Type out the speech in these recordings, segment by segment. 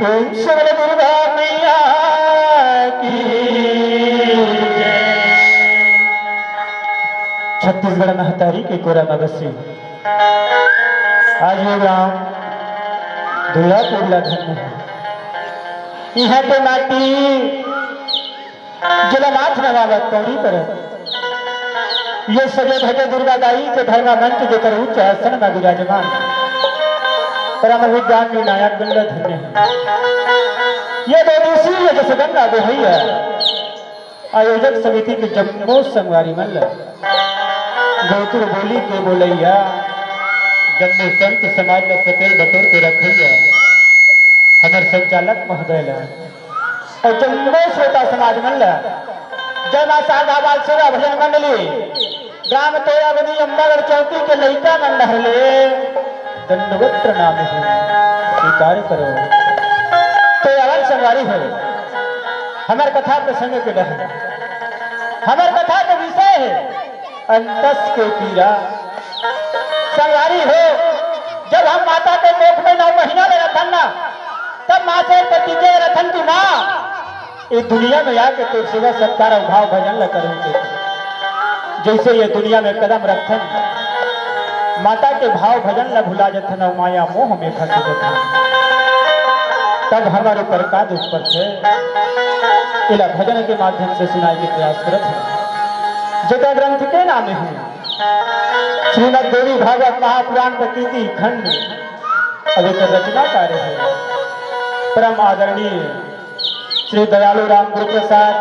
ओम शबल दुर्गा मैया की जय। छत्तीसगढ़ महतारी के कोरा नगसी आज ये गांव धुलापुरला धन्य है। यहाँ पे माटी जलनाथ नगावत पौड़ी पर ये सजे भजे दुर्गा दाई के धर्मा मंच देकर उच्च आसन में विराजमान परम विद्वान विनायक गंड धन्य है। ये दो दिवसीय जसगंगा दोहैया आयोजक समिति के जम्मो संगवारी मल्ल गौतुर बोली के बोलैया जम्मू संत समाज में सकेल बटोर के रखैया हमारे संचालक महोदय और जम्मो श्रोता समाज मल्ल जय मां सागाबाद सेवा भजन मंडली ग्राम तोयावनी अम्बागढ़ चौकी के लड़का मंडल ले दंडवत प्रणाम हो स्वीकार करो तो अवल संवारी हो। हमार कथा प्रसंग के डर हमार कथा का विषय है अंतस के पीरा संवारी हो। जब हम माता के कोख में 9 महीना ले रथन ना तब माँ से प्रतिज्ञा रथन की माँ इस दुनिया में आके तो सेवा सत्कार और भाव भजन ल करूंगे। जैसे ये दुनिया में कदम रखन माता के भाव भजन ल भुला जथन और माया मोह में फंस जथन तब हमारे ऊपर का दुष्पर थे इला भजन के माध्यम से सुनाई के प्रयास करत है। जगह ग्रंथ के नाम है श्रीमद देवी भागवत महापुराण प्रकृति खंड अभी तक रचना कार्य है परम आदरणीय श्री दयालु राम गुरु प्रसाद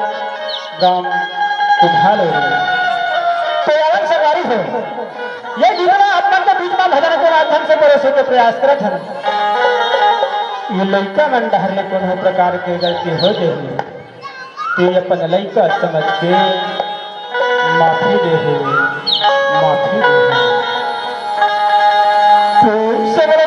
राम कुभाल तो यार सवारी हो ये जीवन अपन के बीच में भजन के माध्यम से परोसे के प्रयास करत है। ये लड़का मन डहरले कोनो प्रकार के गलती हो जाए तो अपन लड़का समझ के माफी दे हो माफी दे हो। तो सबरे